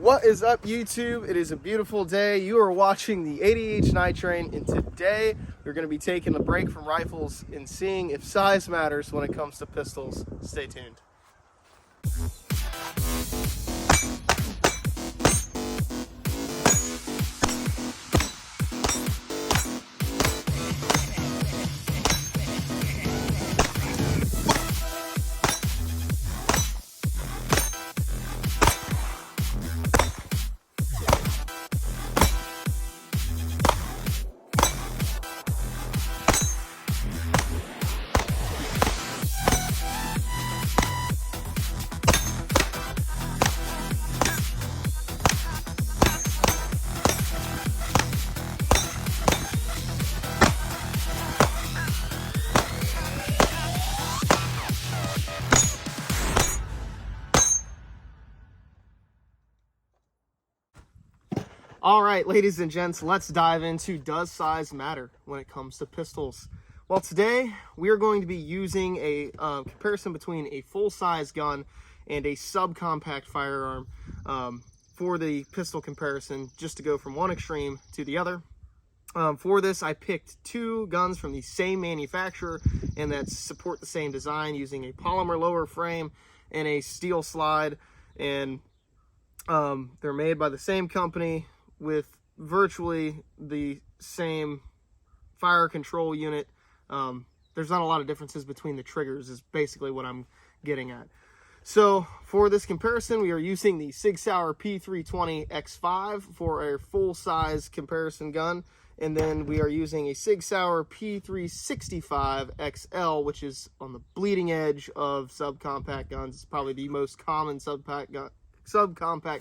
What is up, YouTube? It is a beautiful day. You are watching the 80H Night Train, and today we're going to be taking a break from rifles and seeing if size matters when it comes to pistols. Stay tuned. All right, ladies and gents, let's dive into does size matter when it comes to pistols? Well, today we are going to be using a comparison between a full-size gun and a subcompact firearm for the pistol comparison, just to go from one extreme to the other. For this, I picked two guns from the same manufacturer and that support the same design, using a polymer lower frame and a steel slide, and they're made by the same company with virtually the same fire control unit. There's not a lot of differences between the triggers, is basically what I'm getting at. So for this comparison, we are using the Sauer P320 X5 for a full-size comparison gun, and then we are using a Sauer P365 XL, which is on the bleeding edge of subcompact guns. It's probably the most common subcompact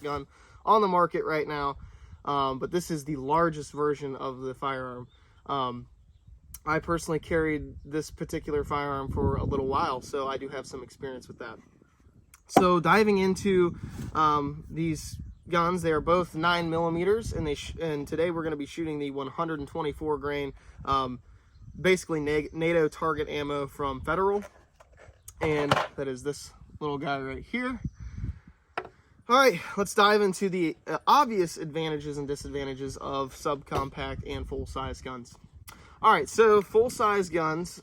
gun on the market right now. But this is the largest version of the firearm. I personally carried this particular firearm for a little while, so I do have some experience with that. So diving into these guns, they are both 9mm, and today we're going to be shooting the 124 grain, basically NATO target ammo from Federal, and that is this little guy right here. All right, let's dive into the obvious advantages and disadvantages of subcompact and full-size guns. All right, so full-size guns,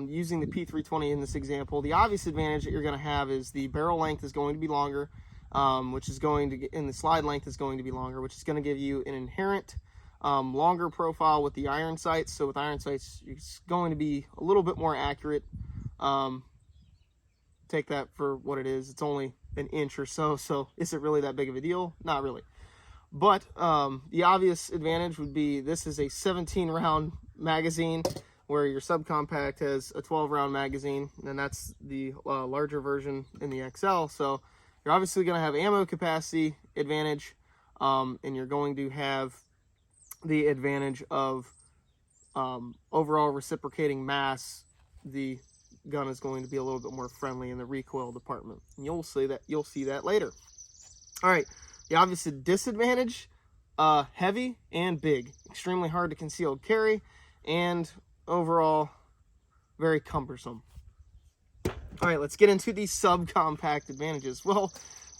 using the P320 in this example, the obvious advantage that you're going to have is the barrel length is going to be longer, which is going to, and the slide length is going to be longer, which is going to give you an inherent longer profile with the iron sights. So with iron sights, it's going to be a little bit more accurate. Take that for what it is. It's only an inch or so is it really that big of a deal? Not really. But the obvious advantage would be this is a 17 round magazine, where your subcompact has a 12 round magazine, and that's the larger version in the XL. So you're obviously going to have ammo capacity advantage, and you're going to have the advantage of overall reciprocating mass. The gun is going to be a little bit more friendly in the recoil department, and you'll see that later. All right, the obvious disadvantage: heavy and big, extremely hard to conceal carry, and overall very cumbersome. All right, let's get into the subcompact advantages. Well,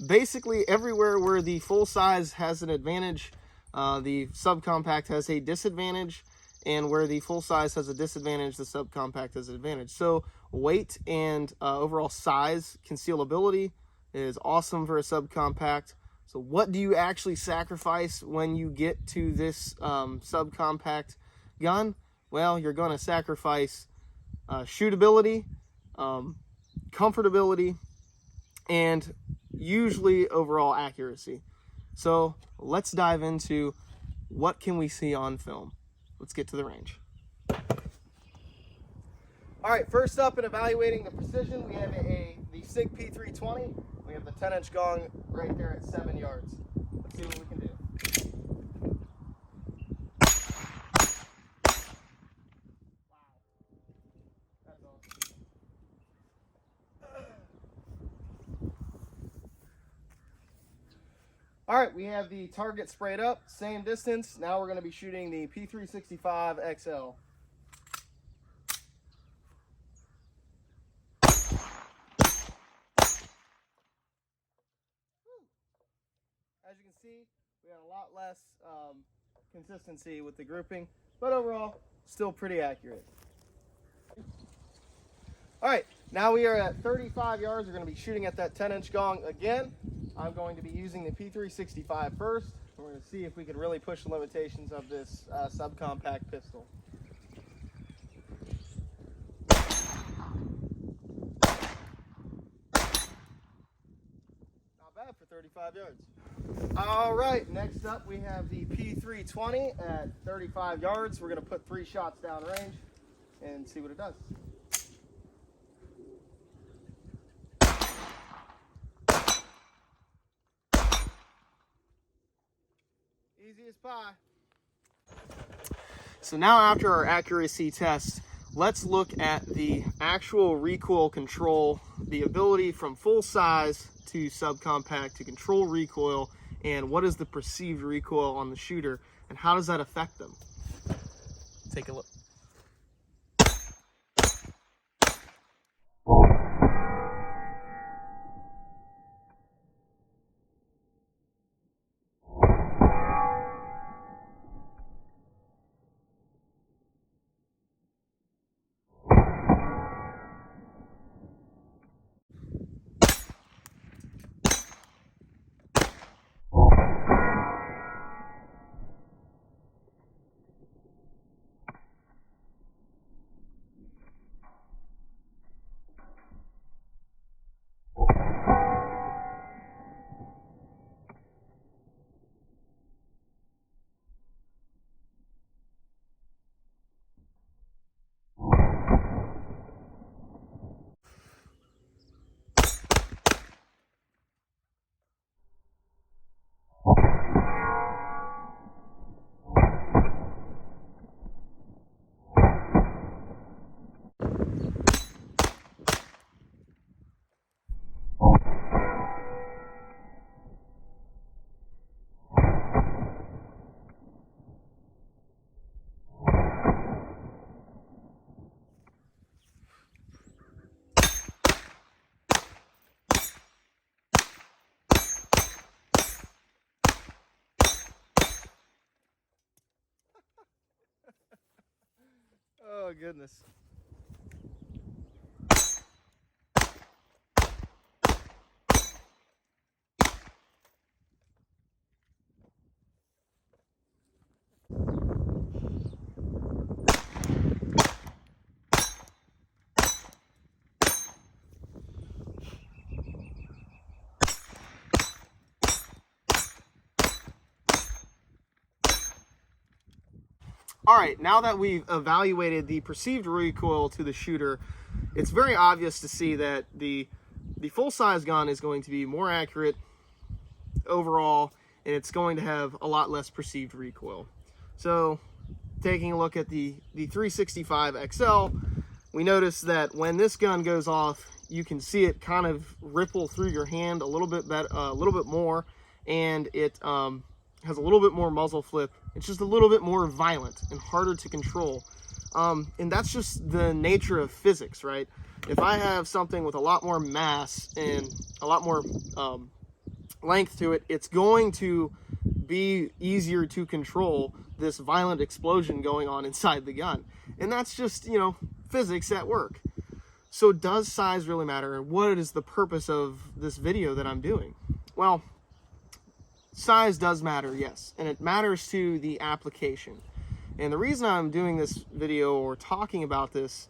basically everywhere where the full size has an advantage, the subcompact has a disadvantage, and where the full size has a disadvantage, the subcompact has an advantage. So weight and overall size concealability is awesome for a subcompact. So what do you actually sacrifice when you get to this subcompact gun? Well, you're going to sacrifice shootability, comfortability, and usually overall accuracy. So let's dive into what can we see on film. Let's get to the range. All right, first up in evaluating the precision, we have the SIG P320. We have the 10-inch gong right there at 7 yards. Let's see what we can do. Wow. That's awesome. All right, we have the target sprayed up, same distance. Now we're going to be shooting the P365 XL. As as you can see, we had a lot less consistency with the grouping, but overall, still pretty accurate. All right, now we are at 35 yards. We're going to be shooting at that 10-inch gong again. I'm going to be using the P365 first. We're going to see if we can really push the limitations of this subcompact pistol. Not bad for 35 yards. All right, next up we have the P320 at 35 yards. We're going to put 3 shots down range and see what it does. Easy as pie. So now after our accuracy test, let's look at the actual recoil control, the ability from full size to subcompact to control recoil, and what is the perceived recoil on the shooter, and how does that affect them? Take a look. Oh, goodness. All right, now that we've evaluated the perceived recoil to the shooter, it's very obvious to see that the full-size gun is going to be more accurate overall, and it's going to have a lot less perceived recoil. So, taking a look at the 365 XL, we notice that when this gun goes off, you can see it kind of ripple through your hand a little bit more, and it has a little bit more muzzle flip. It's just a little bit more violent and harder to control. And that's just the nature of physics, right? If I have something with a lot more mass and a lot more length to it, it's going to be easier to control this violent explosion going on inside the gun. And that's just, you know, physics at work. So does size really matter? And what is the purpose of this video that I'm doing? Well, size does matter, yes, and it matters to the application. And the reason I'm doing this video or talking about this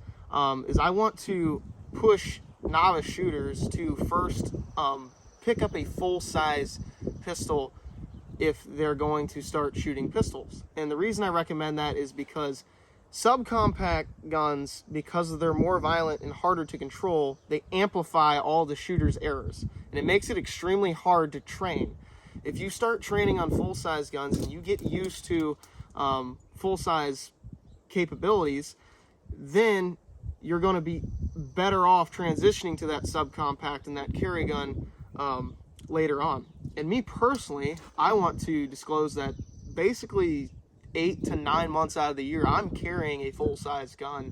is I want to push novice shooters to first pick up a full-size pistol if they're going to start shooting pistols. And the reason I recommend that is because subcompact guns, because they're more violent and harder to control, they amplify all the shooter's errors, and it makes it extremely hard to train. If you start training on full-size guns and you get used to full-size capabilities, then you're going to be better off transitioning to that subcompact and that carry gun later on. And me personally, I want to disclose that basically 8 to 9 months out of the year, I'm carrying a full-size gun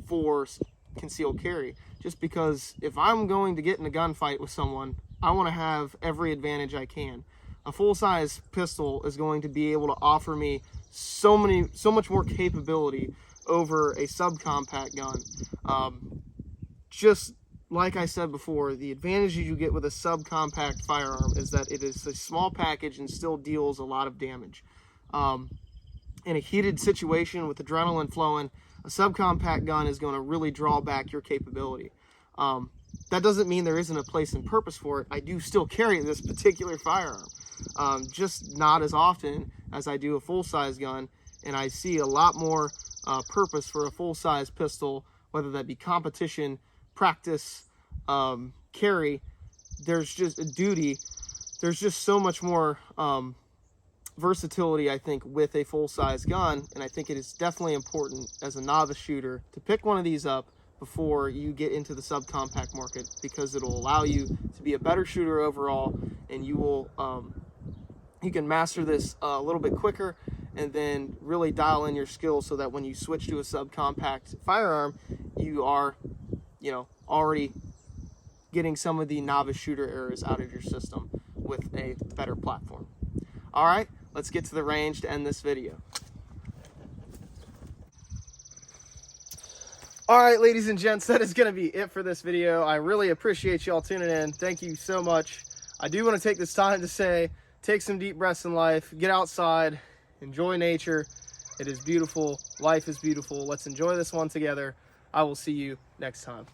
for concealed carry. Just because if I'm going to get in a gunfight with someone, I want to have every advantage I can. A full-size pistol is going to be able to offer me so much more capability over a subcompact gun. Just like I said before, the advantage you get with a subcompact firearm is that it is a small package and still deals a lot of damage. In a heated situation with adrenaline flowing, a subcompact gun is going to really draw back your capability. That doesn't mean there isn't a place and purpose for it. I do still carry this particular firearm, just not as often as I do a full-size gun, and I see a lot more purpose for a full-size pistol, whether that be competition, practice, carry. There's just a duty. There's just so much more versatility, I think, with a full-size gun, and I think it is definitely important as a novice shooter to pick one of these up before you get into the subcompact market, because it'll allow you to be a better shooter overall, and you will you can master this a little bit quicker, and then really dial in your skills so that when you switch to a subcompact firearm, you are, you know, already getting some of the novice shooter errors out of your system with a better platform. All right, let's get to the range to end this video. All right, ladies and gents, that is going to be it for this video. I really appreciate y'all tuning in. Thank you so much. I do want to take this time to say, take some deep breaths in life, get outside, enjoy nature. It is beautiful. Life is beautiful. Let's enjoy this one together. I will see you next time.